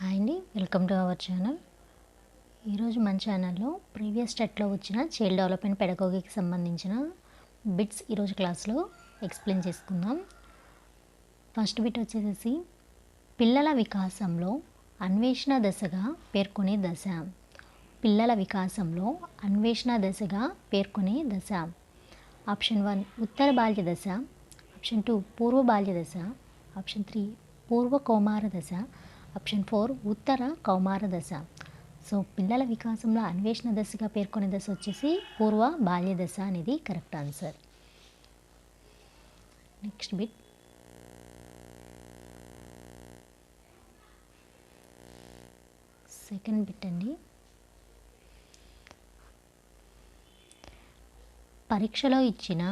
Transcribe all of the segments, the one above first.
Hi అండి, welcome to our channel. ఈరోజు మన ఛానల్లో ప్రీవియస్ టెట్లో వచ్చిన చైల్డ్ డెవలప్మెంట్ పెడగోగికి సంబంధించిన బిట్స్ ఈరోజు క్లాస్లో ఎక్స్ప్లెయిన్ చేసుకుందాం. ఫస్ట్ బిట్ వచ్చేసి పిల్లల వికాసంలో అన్వేషణ దశగా పేర్కొనే దశ. పిల్లల వికాసంలో అన్వేషణ దశగా పేర్కొనే దశ. ఆప్షన్ 1 ఉత్తర బాల్య దశ, ఆప్షన్ 2 పూర్వ బాల్య దశ, ఆప్షన్ 3 పూర్వ కౌమార దశ, ఆప్షన్ 4 ఉత్తర కౌమార దశ. సో పిల్లల వికాసంలో అన్వేషణ దశగా పేర్కొనే దశ వచ్చేసి పూర్వ బాల్య దశ అనేది correct answer. Next bit second bit అండి. పరీక్షలో ఇచ్చిన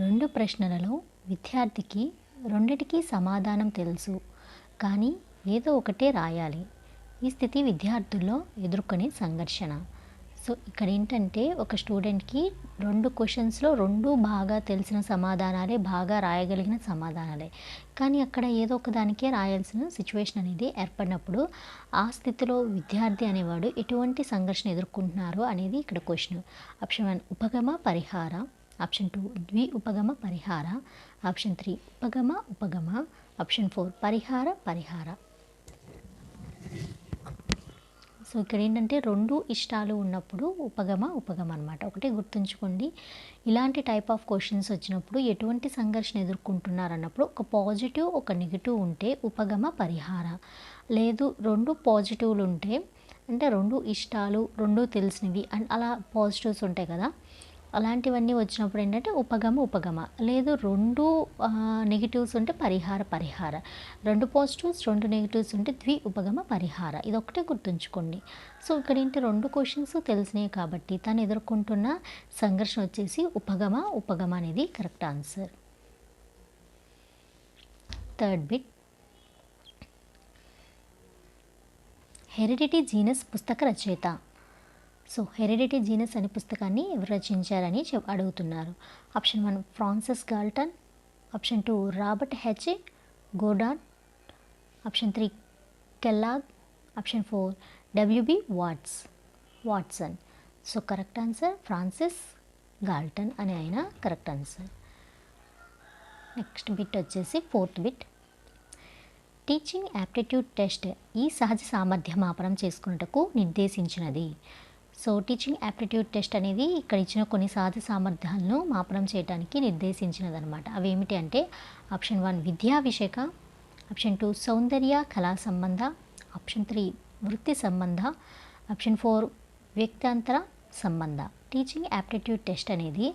2 ప్రశ్నలలో విద్యార్థికి రెండిటికి సమాధానం తెలుసు, కానీ ఏదో ఒకటే రాయాలి. ఈ స్థితి విద్యార్థుల్లో ఎదుర్కొనే సంఘర్షణ. సో ఇక్కడ ఏంటంటే ఒక స్టూడెంట్కి 2 క్వశ్చన్స్లో 2 బాగా తెలిసిన సమాధానాలే, బాగా రాయగలిగిన సమాధానాలే, కానీ అక్కడ ఏదో ఒక దానికే రాయాల్సిన సిచ్యువేషన్ అనేది ఏర్పడినప్పుడు ఆ స్థితిలో విద్యార్థి అనేవాడు ఎటువంటి సంఘర్షణ ఎదుర్కొంటున్నారో అనేది ఇక్కడ క్వశ్చన్. ఆప్షన్ 1 ఉపగమ పరిహార, ఆప్షన్ 2 ద్వి ఉపగమ పరిహార, ఆప్షన్ 3 ఉపగమ, ఆప్షన్ 4 పరిహార. సో ఇక్కడ ఏంటంటే 2 ఇష్టాలు ఉన్నప్పుడు ఉపగమ అనమాట. ఒకటి గుర్తుంచుకోండి, ఇలాంటి టైప్ ఆఫ్ క్వశ్చన్స్ వచ్చినప్పుడు ఎటువంటి సంఘర్షణ ఎదుర్కొంటున్నారు అన్నప్పుడు ఒక పాజిటివ్ ఒక నెగిటివ్ ఉంటే ఉపగమ పరిహార, లేదు 2 పాజిటివ్లు ఉంటే అంటే 2 ఇష్టాలు 2 తెలిసినవి అండ్ అలా పాజిటివ్స్ ఉంటాయి కదా, అలాంటివన్నీ వచ్చినప్పుడు ఏంటంటే ఉపగమ, లేదు 2 నెగిటివ్స్ ఉంటే పరిహార, 2 పాజిటివ్స్ 2 నెగిటివ్స్ ఉంటే ద్వి ఉపగమ పరిహార. ఇది ఒకటే గుర్తుంచుకోండి. సో ఇక్కడ ఏంటి 2 క్వశ్చన్స్ తెలిసినాయి కాబట్టి తను ఎదుర్కొంటున్న సంఘర్షణ వచ్చేసి ఉపగమ అనేది correct answer. Third bit heredity genus పుస్తక రచయిత. సో హెరిడిటీ జీనస్ అనే పుస్తకాన్ని ఎవరు రచించారని అడుగుతున్నారు. Option 1 Francis Galton, option 2 Robert H Goddard, option 3 Kellogg, option 4 WB Watson. So correct answer Francis Galton అనే ఆయన కరెక్ట్ ఆన్సర్. నెక్స్ట్ బిట్ వచ్చేసి fourth bit teaching aptitude test ఈ సహజ సామర్థ్య మాపనం చేసుకున్నటకు నిర్దేశించినది. సో టీచింగ్ యాప్టిట్యూడ్ టెస్ట్ అనేది ఇక్కడ ఇచ్చిన కొన్ని సహజ సామర్థ్యాలను మాపనం చేయడానికి నిర్దేశించినది అనమాట. అవి ఏమిటి అంటే ఆప్షన్ 1 విద్యా విషయక, ఆప్షన్ 2 సౌందర్య కళా సంబంధ, ఆప్షన్ 3 వృత్తి సంబంధ, ఆప్షన్ 4 వ్యక్తాంతర సంబంధ. టీచింగ్ యాప్టిట్యూడ్ టెస్ట్ అనేది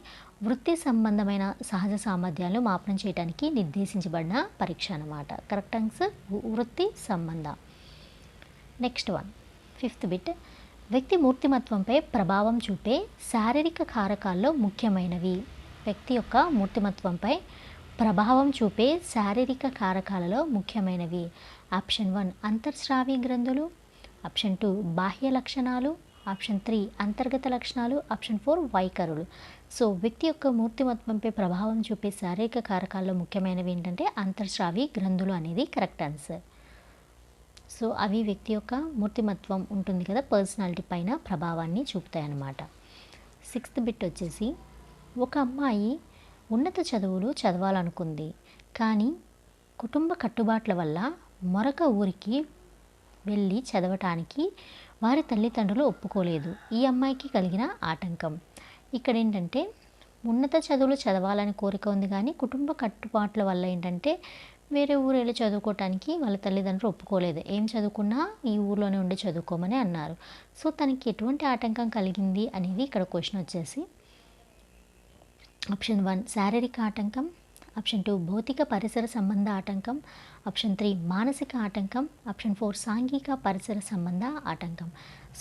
వృత్తి సంబంధమైన సహజ సామర్థ్యాలను మాపనం చేయడానికి నిర్దేశించబడిన పరీక్ష అన్నమాట. కరెక్ట్ ఆన్సర్ వృత్తి సంబంధ. నెక్స్ట్ వన్ ఫిఫ్త్ బిట్ వ్యక్తి మూర్తిమత్వంపై ప్రభావం చూపే శారీరక కారకాల్లో ముఖ్యమైనవి. వ్యక్తి యొక్క మూర్తిమత్వంపై ప్రభావం చూపే శారీరక కారకాలలో ముఖ్యమైనవి. ఆప్షన్ 1 అంతర్స్రావి గ్రంథులు, ఆప్షన్ 2 బాహ్య లక్షణాలు, ఆప్షన్ 3 అంతర్గత లక్షణాలు, ఆప్షన్ 4 వైఖరులు. సో వ్యక్తి యొక్క మూర్తిమత్వంపై ప్రభావం చూపే శారీరక కారకాల్లో ముఖ్యమైనవి ఏంటంటే అంతర్స్రావి గ్రంథులు అనేది కరెక్ట్ ఆన్సర్. సో అవి వ్యక్తి యొక్క మూర్తిమత్వం ఉంటుంది కదా, పర్సనాలిటీ పైన ప్రభావాన్ని చూపుతాయి అన్నమాట. సిక్స్త్ బిట్ వచ్చేసి ఒక అమ్మాయి ఉన్నత చదువులు చదవాలనుకుంది, కానీ కుటుంబ కట్టుబాట్ల వల్ల మరొక ఊరికి వెళ్ళి చదవటానికి వారి తల్లిదండ్రులు ఒప్పుకోలేదు. ఈ అమ్మాయికి కలిగిన ఆటంకం. ఇక్కడ ఏంటంటే ఉన్నత చదువులు చదవాలని కోరిక ఉంది, కానీ కుటుంబ కట్టుబాట్ల వల్ల ఏంటంటే వేరే ఊరు వెళ్ళి చదువుకోవటానికి వాళ్ళ తల్లిదండ్రులు ఒప్పుకోలేదు. ఏం చదువుకున్నా ఈ ఊర్లోనే ఉండి చదువుకోమని అన్నారు. సో తనకి ఎటువంటి ఆటంకం కలిగింది అనేది ఇక్కడ క్వశ్చన్ వచ్చేసి ఆప్షన్ 1 శారీరక ఆటంకం, ఆప్షన్ 2 భౌతిక పరిసర సంబంధ ఆటంకం, ఆప్షన్ 3 మానసిక ఆటంకం, ఆప్షన్ 4 సాంఘిక పరిసర సంబంధ ఆటంకం.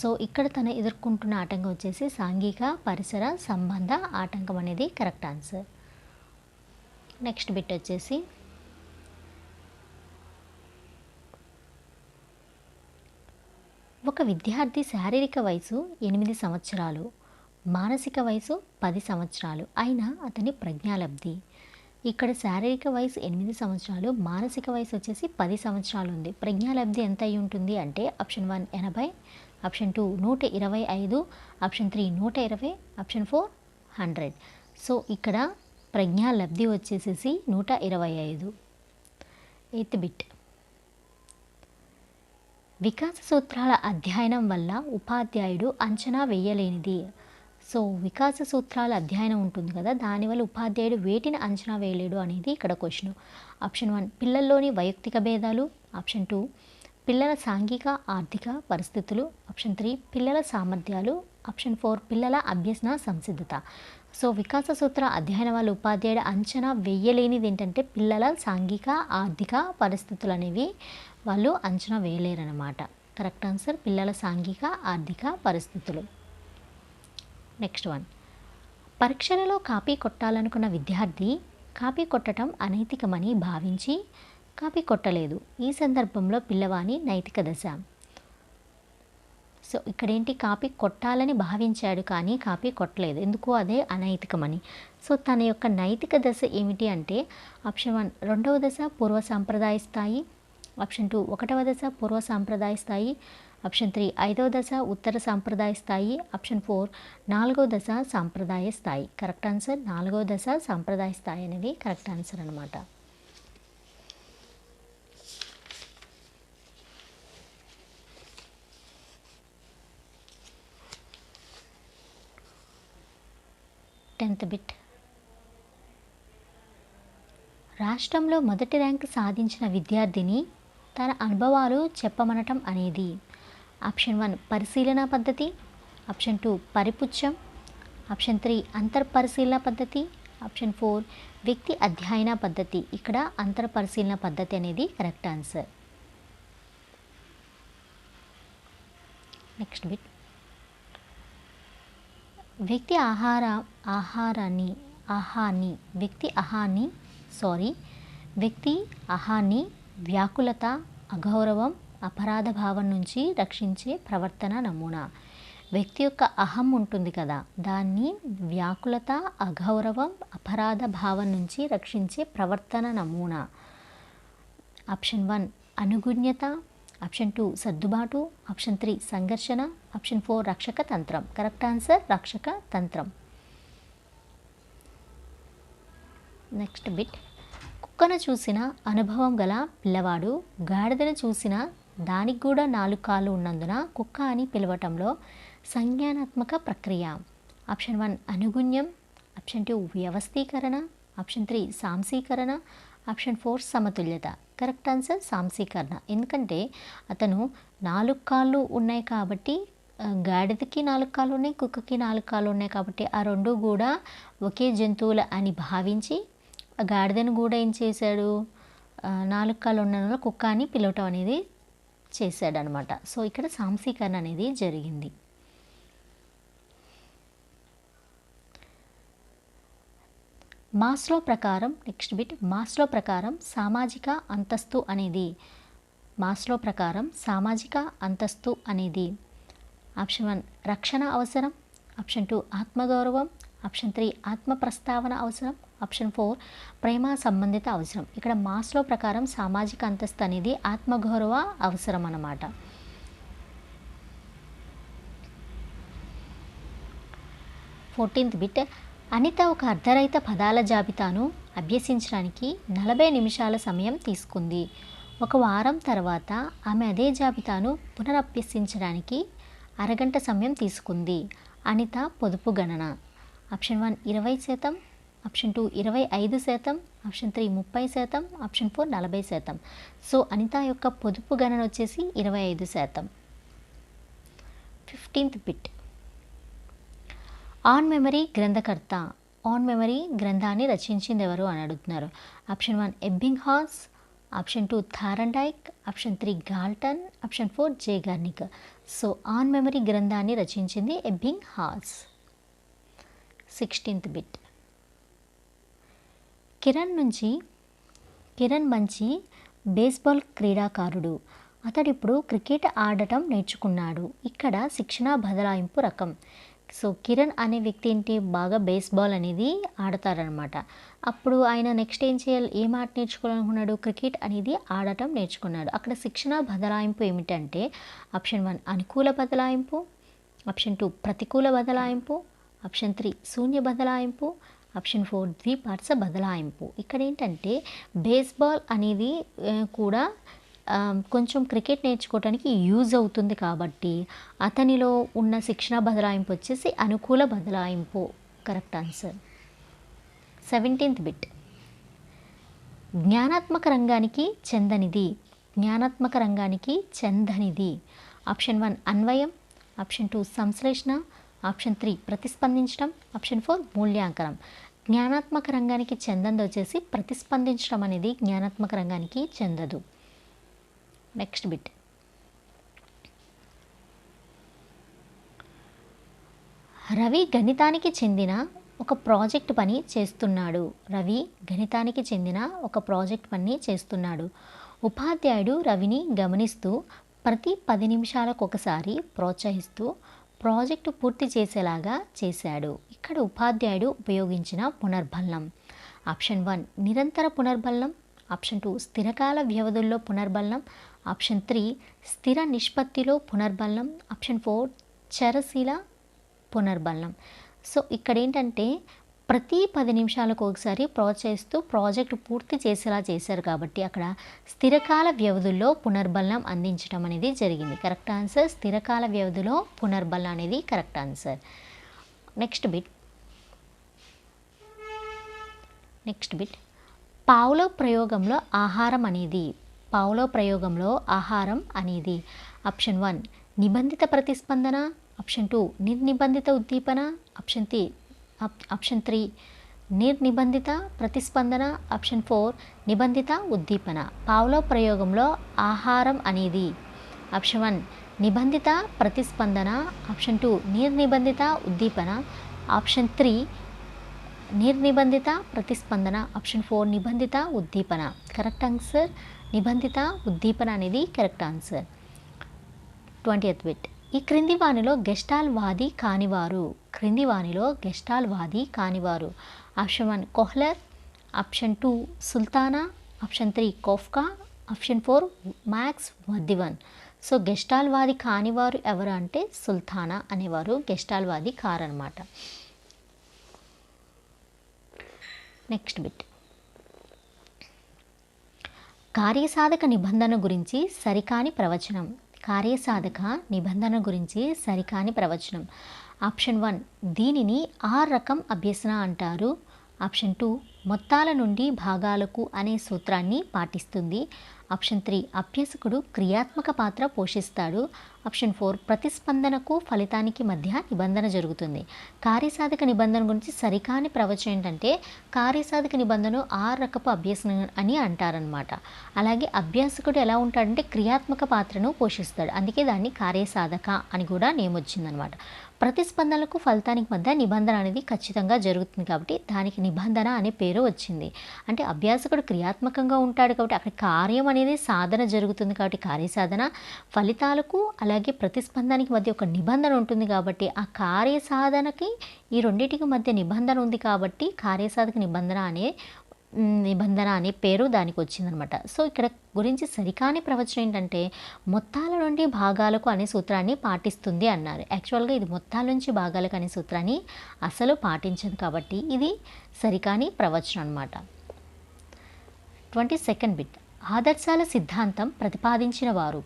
సో ఇక్కడ తను ఎదుర్కొంటున్న ఆటంకం వచ్చేసి సాంఘిక పరిసర సంబంధ ఆటంకం అనేది కరెక్ట్ ఆన్సర్. నెక్స్ట్ బిట్ వచ్చేసి ఒక విద్యార్థి శారీరక వయసు 8 సంవత్సరాలు, మానసిక వయసు 10 సంవత్సరాలు అయినా అతని ప్రజ్ఞాలబ్ధి ఇక్కడ శారీరక వయసు 8 సంవత్సరాలు, మానసిక వయసు వచ్చేసి 10 సంవత్సరాలు ఉంది. ప్రజ్ఞాలబ్ధి ఎంత అయి ఉంటుంది అంటే option 1 80, option 2 125, option 3 120, option 4 100. So ఇక్కడ ప్రజ్ఞాలబ్ధి వచ్చేసేసి 125. 8th bit. వికాస సూత్రాల అధ్యయనం వల్ల ఉపాధ్యాయుడు అంచనా వేయలేనిది. సో వికాస సూత్రాల అధ్యయనం ఉంటుంది కదా, దానివల్ల ఉపాధ్యాయుడు వేటిని అంచనా వేయలేడు అనేది ఇక్కడ క్వశ్చన్. ఆప్షన్ 1 పిల్లల్లోని వైయక్తిక భేదాలు, ఆప్షన్ 2 పిల్లల సాంఘిక ఆర్థిక పరిస్థితులు, ఆప్షన్ 3 పిల్లల సామర్థ్యాలు, ఆప్షన్ 4 పిల్లల అభ్యసన సంసిద్ధత. సో వికాస సూత్ర అధ్యయనం వల్ల ఉపాధ్యాయుడు అంచనా వేయలేనిది ఏంటంటే పిల్లల సాంఘిక ఆర్థిక పరిస్థితులు అనేవి వాళ్ళు అంచనా వేయలేరన్నమాట. కరెక్ట్ ఆన్సర్ పిల్లల సాంఘిక ఆర్థిక పరిస్థితులు. Next one. పరీక్షలలో కాపీ కొట్టాలనుకున్న విద్యార్థి కాపీ కొట్టడం అనైతికమని భావించి కాపీ కొట్టలేదు. ఈ సందర్భంలో పిల్లవాని నైతిక దశ. సో ఇక్కడేంటి, కాపీ కొట్టాలని భావించాడు కానీ కాపీ కొట్టలేదు, ఎందుకు, అదే అనైతికమని. సో తన యొక్క నైతిక దశ ఏమిటి అంటే ఆప్షన్ 1 రెండవ దశ పూర్వ సాంప్రదాయ స్థాయి, ఆప్షన్ 2 ఒకటవ దశ పూర్వ సాంప్రదాయ స్థాయి, ఆప్షన్ 3 ఐదవ దశ ఉత్తర సాంప్రదాయ స్థాయి, ఆప్షన్ 4 నాలుగవ దశ సాంప్రదాయ స్థాయి. కరెక్ట్ ఆన్సర్ నాలుగవ దశ సాంప్రదాయ స్థాయి అనేది కరెక్ట్ ఆన్సర్ అనమాట. Tenth bit. రాష్ట్రంలో మొదటి ర్యాంకు సాధించిన విద్యార్థిని తన అనుభవాలు చెప్పమనటం అనేది. ఆప్షన్ 1 పరిశీలన పద్ధతి, ఆప్షన్ 2 పరిపుచ్చం, ఆప్షన్ 3 అంతర్పరిశీలన పద్ధతి, ఆప్షన్ 4 వ్యక్తి అధ్యయన పద్ధతి. ఇక్కడ అంతర్పరిశీలన పద్ధతి అనేది కరెక్ట్ ఆన్సర్. Next bit. వ్యక్తి అహాన్ని వ్యాకులత, అగౌరవం, అపరాధ భావం నుంచి రక్షించే ప్రవర్తన నమూనా. వ్యక్తి యొక్క అహం ఉంటుంది కదా, దాన్ని వ్యాకులత, అగౌరవం, అపరాధ భావం నుంచి రక్షించే ప్రవర్తన నమూనా. ఆప్షన్ 1 అనుగుణ్యత, ఆప్షన్ 2 సర్దుబాటు, ఆప్షన్ 3 సంఘర్షణ, ఆప్షన్ 4 రక్షక తంత్రం. కరెక్ట్ ఆన్సర్ రక్షక తంత్రం. Next bit. కుక్కను చూసిన అనుభవం గల పిల్లవాడు గాడిదను చూసిన దానికి కూడా 4 కాళ్ళు ఉన్నందున కుక్క అని పిలవటంలో సంజ్ఞానాత్మక ప్రక్రియ. ఆప్షన్ 1 అనుగుణ్యం, ఆప్షన్ 2 వ్యవస్థీకరణ, ఆప్షన్ 3 సాంశీకరణ, ఆప్షన్ 4 సమతుల్యత. కరెక్ట్ ఆన్సర్ సాంశీకరణ. ఎందుకంటే అతను 4 కాళ్ళు ఉన్నాయి కాబట్టి, గాడిదకి 4 కాళ్ళు ఉన్నాయి, కుక్కకి 4 కాళ్ళు ఉన్నాయి కాబట్టి ఆ రెండు కూడా ఒకే జంతువులు అని భావించి ఆ గాడిదను కూడా ఏం చేశాడు, 4 కాళ్ళు ఉన్న కుక్క అని పిలవటం అనేది చేశాడనమాట. సో ఇక్కడ సాంశీకరణ అనేది జరిగింది. మాస్లో ప్రకారం నెక్స్ట్ బిట్. మాస్లో ప్రకారం సామాజిక అంతస్తు అనేది. మాస్లో ప్రకారం సామాజిక అంతస్తు అనేది ఆప్షన్ 1 రక్షణ అవసరం, ఆప్షన్ 2 ఆత్మగౌరవం, ఆప్షన్ 3 ఆత్మ ప్రస్తావన అవసరం, ఆప్షన్ 4 ప్రేమ సంబంధిత అవసరం. ఇక్కడ మాస్లో ప్రకారం సామాజిక అంతస్తు అనేది ఆత్మగౌరవ అవసరం అన్నమాట. Fourteenth bit. అనిత ఒక అర్ధరహిత పదాల జాబితాను అభ్యసించడానికి 40 నిమిషాల సమయం తీసుకుంది. ఒక వారం తర్వాత ఆమె అదే జాబితాను పునరభ్యసించడానికి అరగంట సమయం తీసుకుంది. అనిత పొదుపు గణన. Option 1 20%, option 2 25%, option 3 30%, option 4 40%. So Anitha యొక్క పొదుపు గణన వచ్చేసి 25%. 15th bit. ఆన్ మెమరీ గ్రంథకర్త. ఆన్ మెమరీ గ్రంథాన్ని రచించింది ఎవరు అని అడుగుతున్నారు. Option 1 Ebbinghaus, option 2 Thorndike, option 3 Galton, option 4 Zeigarnik. So on memory గ్రంథాన్ని రచించింది ఎబ్బింగ్హాస్. 16th bit. కిరణ్ మంచి బేస్బాల్ క్రీడాకారుడు. అతడిప్పుడు క్రికెట్ ఆడటం నేర్చుకున్నాడు. ఇక్కడ శిక్షణ బదలాయింపు రకం. సో కిరణ్ అనే వ్యక్తి ఏంటి బాగా బేస్బాల్ అనేది ఆడతారనమాట. అప్పుడు ఆయన నెక్స్ట్ ఏం ఆట నేర్చుకోవాలనుకున్నాడు, క్రికెట్ అనేది ఆడటం నేర్చుకున్నాడు. అక్కడ శిక్షణ బదలాయింపు ఏమిటంటే ఆప్షన్ 1 అనుకూల బదలాయింపు, ఆప్షన్ 2 ప్రతికూల బదలాయింపు, ఆప్షన్ 3 శూన్య బదలాయింపు, ఆప్షన్ 4 ద్విపక్ష బదలాయింపు. ఇక్కడ ఏంటంటే బేస్బాల్ అనేది కూడా కొంచెం క్రికెట్ నేర్చుకోవడానికి యూజ్ అవుతుంది కాబట్టి అతనిలో ఉన్న శిక్షణ బదలాయింపు వచ్చేసి అనుకూల బదలాయింపు. Correct answer. 17th bit. జ్ఞానాత్మక రంగానికి చెందనిది. జ్ఞానాత్మక రంగానికి చెందనిది. ఆప్షన్ 1 అన్వయం, ఆప్షన్ 2 సంశ్లేషణ, ఆప్షన్ 3 ప్రతిస్పందించడం, ఆప్షన్ 4 మూల్యాంకనం. జ్ఞానాత్మక రంగానికి చెందంది వచ్చేసి ప్రతిస్పందించడం అనేది జ్ఞానాత్మక రంగానికి చెందదు. Next bit. రవి గణితానికి చెందిన ఒక ప్రాజెక్ట్ పని చేస్తున్నాడు. రవి గణితానికి చెందిన ఒక ప్రాజెక్ట్ పని చేస్తున్నాడు. ఉపాధ్యాయుడు రవిని గమనిస్తూ ప్రతి 10 నిమిషాలకు ఒకసారి ప్రోత్సహిస్తూ ప్రాజెక్టు పూర్తి చేసేలాగా చేశాడు. ఇక్కడ ఉపాధ్యాయుడు ఉపయోగించిన పునర్బలం ఆప్షన్ 1 నిరంతర పునర్బలం, ఆప్షన్ 2 స్థిరకాల వ్యవధుల్లో పునర్బలం, ఆప్షన్ 3 స్థిర నిష్పత్తిలో పునర్బలం, ఆప్షన్ 4 చరశీల పునర్బలం. సో ఇక్కడ ఏంటంటే ప్రతి 10 నిమిషాలకు ఒకసారి ప్రోత్సహిస్తూ ప్రాజెక్టు పూర్తి చేసేలా చేశారు కాబట్టి అక్కడ స్థిరకాల వ్యవధుల్లో పునర్బలం అందించడం అనేది జరిగింది. Correct answer. స్థిరకాల వ్యవధిలో పునర్బలం అనేది correct answer. Next bit. Pavlo ప్రయోగంలో ఆహారం అనేది. పావ్లో ప్రయోగంలో ఆహారం అనేది ఆప్షన్ 1 నిబంధిత ప్రతిస్పందన, ఆప్షన్ 2 నిర్నిబంధిత ఉద్దీపన, ఆప్షన్ 3 నిర్నిబంధిత ప్రతిస్పందన, ఆప్షన్ 4 నిబంధిత ఉద్దీపన. పావ్లో ప్రయోగంలో ఆహారం అనేది ఆప్షన్ 1 నిబంధిత ప్రతిస్పందన, ఆప్షన్ 2 నిర్నిబంధిత ఉద్దీపన, ఆప్షన్ 3 నిర్నిబంధిత ప్రతిస్పందన, ఆప్షన్ 4 నిబంధిత ఉద్దీపన. Correct answer. నిబంధిత ఉద్దీపన అనేది కరెక్ట్ ఆన్సర్. 20th bit. ఈ క్రింది వానిలో గెస్టాల్ వాది కానివారు. క్రింది వానిలో గెస్టాల్ వాది కానివారు. ఆప్షన్ 1 కోహ్లర్, ఆప్షన్ 2 సుల్తానా, ఆప్షన్ 3 కోఫ్కా, ఆప్షన్ 4 మ్యాక్స్ వర్దివన్. సో గెస్టాల్ వాది కానివారు ఎవరు అంటే సుల్తానా అనేవారు గెస్టాల్ వాది కారనమాట. Next bit. కార్యసాధక నిబంధన గురించి సరికాని ప్రవచనం. కార్యసాధక నిబంధన గురించి సరికాని ప్రవచనం. ఆప్షన్ 1 దీనిని R రకం అభ్యసన అంటారు. ఆప్షన్ 2 మొత్తాల నుండి భాగాలకు అనే సూత్రాన్ని పాటిస్తుంది. ఆప్షన్ 3 అభ్యసకుడు క్రియాత్మక పాత్ర పోషిస్తాడు. ఆప్షన్ 4 ప్రతిస్పందనకు ఫలితానికి మధ్య నిబంధన జరుగుతుంది. కార్యసాధక నిబంధన గురించి సరికాని ప్రవచనం ఏంటంటే కార్యసాధక నిబంధన 6 రకపు అభ్యసనం అని అంటారనమాట. అలాగే అభ్యాసకుడు ఎలా ఉంటాడంటే క్రియాత్మక పాత్రను పోషిస్తాడు. అందుకే దాన్ని కార్యసాధక అని కూడా నేమ్ వచ్చిందనమాట. ప్రతిస్పందనలకు ఫలితానికి మధ్య నిబంధన అనేది ఖచ్చితంగా జరుగుతుంది కాబట్టి దానికి నిబంధన అనే పేరు వచ్చింది. అంటే అభ్యాసకుడు క్రియాత్మకంగా ఉంటాడు కాబట్టి అక్కడ కార్యం అనేది సాధన జరుగుతుంది కాబట్టి కార్యసాధన, ఫలితాలకు అలాగే ప్రతిస్పందనకి మధ్య ఒక నిబంధన ఉంటుంది కాబట్టి ఆ కార్యసాధనకి ఈ రెండింటికి మధ్య నిబంధన ఉంది కాబట్టి కార్యసాధక నిబంధన అనే పేరు దానికి వచ్చిందనమాట. సో ఇక్కడ గురించి సరికాని ప్రవచనం ఏంటంటే మొత్తాల నుండి భాగాలకు అనే సూత్రాన్ని పాటిస్తుంది అన్నారు. యాక్చువల్గా ఇది మొత్తాల నుంచి భాగాలకు అనే సూత్రాన్ని అసలు పాటించదు కాబట్టి ఇది సరికాని ప్రవచనం అనమాట. 22nd bit. ఆదర్శాల సిద్ధాంతం ప్రతిపాదించిన వారు.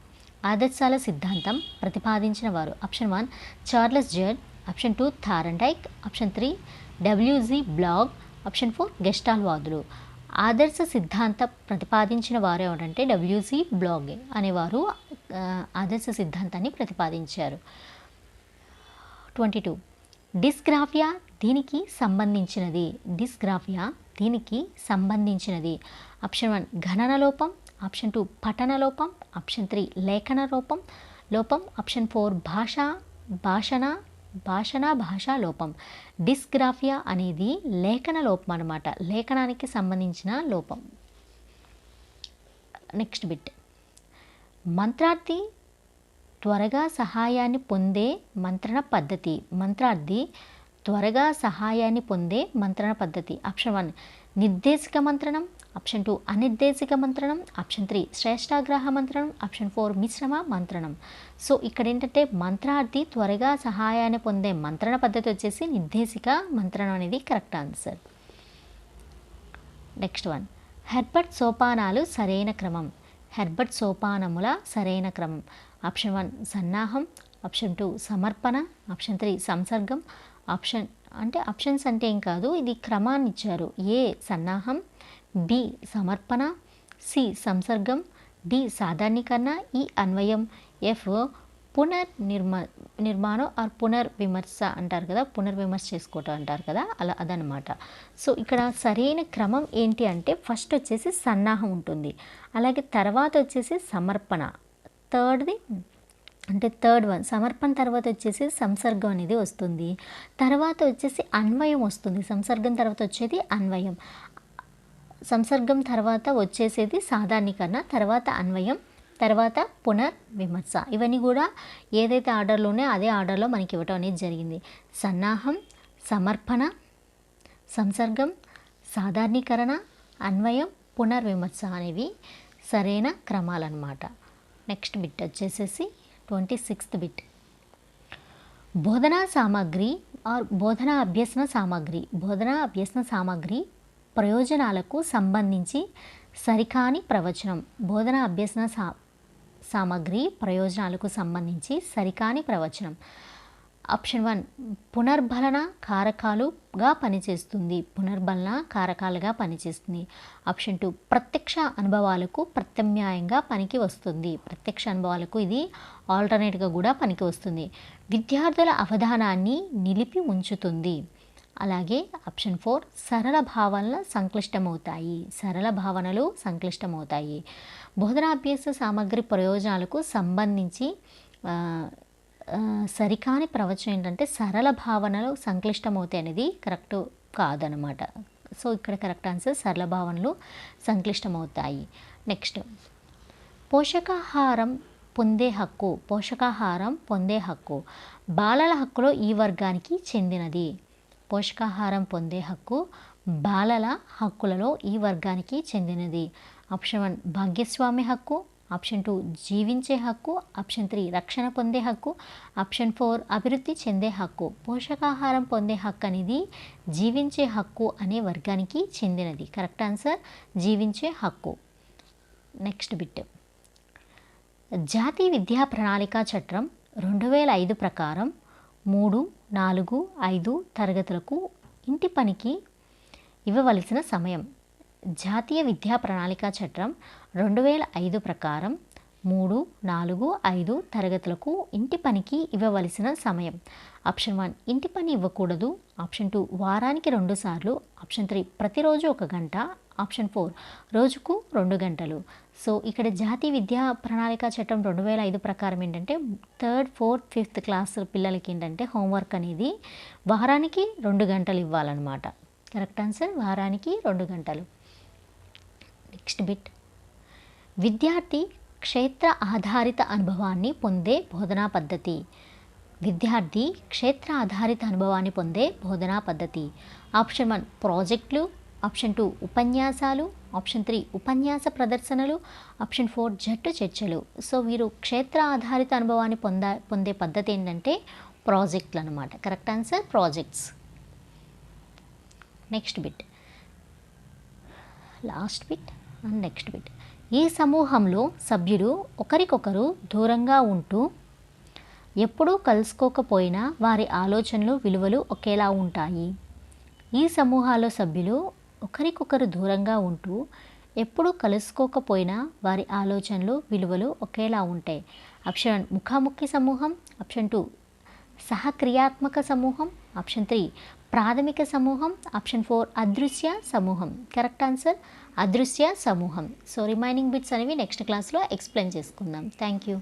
ఆదర్శాల సిద్ధాంతం ప్రతిపాదించిన వారు. Option 1 Charles Z, option 2 Thorndike, option 3 WG blog, option 4 గెస్టాల్ వాదులు. ఆదర్శ సిద్ధాంత ప్రతిపాదించిన వారు ఎవరంటే WG బ్లాగ్ అనేవారు ఆదర్శ సిద్ధాంతాన్ని ప్రతిపాదించారు. 22 డిస్గ్రాఫియా దీనికి సంబంధించినది. డిస్గ్రాఫియా దీనికి సంబంధించినది. ఆప్షన్ 1 గణన లోపం, ఆప్షన్ 2 పఠన లోపం, ఆప్షన్ 3 లేఖన లోపం, ఆప్షన్ 4 భాషా లోపం. డిస్గ్రాఫియా అనేది లేఖన లోపం అన్నమాట. లేఖనానికి సంబంధించిన లోపం. Next bit. మంత్రార్థి త్వరగా సహాయాన్ని పొందే మంత్రణ పద్ధతి. మంత్రార్థి త్వరగా సహాయాన్ని పొందే మంత్రణ పద్ధతి. ఆప్షన్ 1 నిర్దేశిక మంత్రణం, ఆప్షన్ 2 అనిర్దేశిక మంత్రణం, ఆప్షన్ 3 శ్రేష్టాగ్రహ మంత్రణం, ఆప్షన్ 4 మిశ్రమ మంత్రణం. సో ఇక్కడ ఏంటంటే మంత్రార్థి త్వరగా సహాయాన్ని పొందే మంత్రణ పద్ధతి వచ్చేసి నిర్దేశిక మంత్రణం అనేది correct answer. Next one, Herbart సోపానాలు సరైన క్రమం. హెర్బర్ట్ సోపానముల సరైన క్రమం. ఆప్షన్ 1 సన్నాహం, ఆప్షన్ 2 సమర్పణ, ఆప్షన్ 3 సంసర్గం. ఆప్షన్స్ అంటే ఏం కాదు, ఇది క్రమాన్ని ఇచ్చారు. ఏ సన్నాహం, బి సమర్పణ, సి సంసర్గం, డి సాధారణీకరణ, ఈ అన్వయం, ఎఫ్ నిర్మాణం ఆర్ పునర్విమర్శ అంటారు కదా, పునర్విమర్శ చేసుకోవటం అంటారు కదా, అలా అదనమాట. సో ఇక్కడ సరైన క్రమం ఏంటి అంటే ఫస్ట్ వచ్చేసి సన్నాహం ఉంటుంది, అలాగే తర్వాత వచ్చేసి సమర్పణ, థర్డ్ వన్ సమర్పణ తర్వాత వచ్చేసి సంసర్గం అనేది వస్తుంది, తర్వాత వచ్చేసి అన్వయం వస్తుంది. సంసర్గం తర్వాత వచ్చేది అన్వయం, సంసర్గం తర్వాత వచ్చేసేది సాధారణీకరణ, తర్వాత అన్వయం, తర్వాత పునర్విమర్శ. ఇవన్నీ కూడా ఏదైతే ఆర్డర్లోనే అదే ఆర్డర్లో మనకి ఇవ్వటం అనేది జరిగింది. సన్నాహం, సమర్పణ, సంసర్గం, సాధారణీకరణ, అన్వయం, పునర్విమర్శ అనేవి సరైన క్రమాలన్నమాట. నెక్స్ట్ బిట్ వచ్చేసేసి 26th బిట్. బోధనా సామాగ్రి ఆర్ బోధనా అభ్యసన సామాగ్రి ప్రయోజనాలకు సంబంధించి సరికాని ప్రవచనం. బోధనా అభ్యసన సామాగ్రి ప్రయోజనాలకు సంబంధించి సరికాని ప్రవచనం. ఆప్షన్ 1 పునర్బలన కారకాలుగా పనిచేస్తుంది. ఆప్షన్ 2 ప్రత్యక్ష అనుభవాలకు ప్రత్యామ్నాయంగా పనికి వస్తుంది. ప్రత్యక్ష అనుభవాలకు ఇది ఆల్టర్నేట్గా కూడా పనికి వస్తుంది. విద్యార్థుల అవధానాన్ని నిలిపి ఉంచుతుంది. అలాగే ఆప్షన్ 4 సరళ భావనలు సంక్లిష్టమవుతాయి. బోధనాభ్యాస సామగ్రి ప్రయోజనాలకు సంబంధించి సరికాని ప్రవచనం ఏంటంటే సరళ భావనలు సంక్లిష్టమవుతాయి అనేది కరెక్ట్ కాదనమాట. సో ఇక్కడ కరెక్ట్ ఆన్సర్ సరళ భావనలు సంక్లిష్టమవుతాయి. నెక్స్ట్ పోషకాహారం పొందే హక్కు బాలల హక్కులో ఈ వర్గానికి చెందినది. పోషకాహారం పొందే హక్కు బాలల హక్కులలో ఈ వర్గానికి చెందినది. ఆప్షన్ 1 భాగ్యస్వామి హక్కు, ఆప్షన్ 2 జీవించే హక్కు, ఆప్షన్ 3 రక్షణ పొందే హక్కు, ఆప్షన్ 4 అభివృద్ధి చెందే హక్కు. పోషకాహారం పొందే హక్కు అనేది జీవించే హక్కు అనే వర్గానికి చెందినది. కరెక్ట్ ఆన్సర్ జీవించే హక్కు. నెక్స్ట్ బిట్, జాతీయ విద్యా ప్రణాళికా చట్టం 2005 ప్రకారం 3, 4, 5 తరగతులకు ఇంటి పనికి ఇవ్వవలసిన సమయం. జాతీయ విద్యా ప్రణాళికా చట్టం 2005 ప్రకారం 3, 4, 5 తరగతులకు ఇంటి పనికి ఇవ్వవలసిన సమయం. ఆప్షన్ 1 ఇంటి పని ఇవ్వకూడదు, ఆప్షన్ 2 వారానికి 2 సార్లు, ఆప్షన్ 3 ప్రతిరోజు 1 గంట, ఆప్షన్ 4 రోజుకు 2 గంటలు. సో ఇక్కడ జాతీయ విద్యా ప్రణాళికా చట్టం 2005 ప్రకారం ఏంటంటే 3rd, 4th, 5th క్లాస్ పిల్లలకి ఏంటంటే హోంవర్క్ అనేది వారానికి 2 గంటలు ఇవ్వాలన్నమాట. కరెక్ట్ ఆన్సర్ వారానికి 2 గంటలు. నెక్స్ట్ బిట్, విద్యార్థి క్షేత్ర ఆధారిత అనుభవాన్ని పొందే బోధనా పద్ధతి. ఆప్షన్ 1 ప్రాజెక్టులు, ఆప్షన్ 2 ఉపన్యాసాలు, ఆప్షన్ 3 ఉపన్యాస ప్రదర్శనలు, ఆప్షన్ 4 జట్టు చర్చలు. సో వీరు క్షేత్ర ఆధారిత అనుభవాన్ని పొందే పద్ధతి ఏంటంటే ప్రాజెక్టులు అన్నమాట. Correct answer projects. Next bit, last bit and next bit. ఈ సమూహంలో సభ్యులు ఒకరికొకరు దూరంగా ఉంటూ ఎప్పుడూ కలుసుకోకపోయినా వారి ఆలోచనలు విలువలు ఒకేలా ఉంటాయి. ఈ సమూహాల్లో సభ్యులు ఒకరికొకరు దూరంగా ఉంటూ ఎప్పుడూ కలుసుకోకపోయినా వారి ఆలోచనలు విలువలు ఒకేలా ఉంటాయి. ఆప్షన్ 1 ముఖాముఖి సమూహం, ఆప్షన్ 2 సహక్రియాత్మక సమూహం, ఆప్షన్ 3 ప్రాథమిక సమూహం, ఆప్షన్ 4 అదృశ్య సమూహం. కరెక్ట్ ఆన్సర్ అదృశ్య సమూహం. సో రిమైనింగ్ బిట్స్ అనేవి నెక్స్ట్ క్లాస్లో ఎక్స్ప్లెయిన్ చేసుకుందాం. Thank you.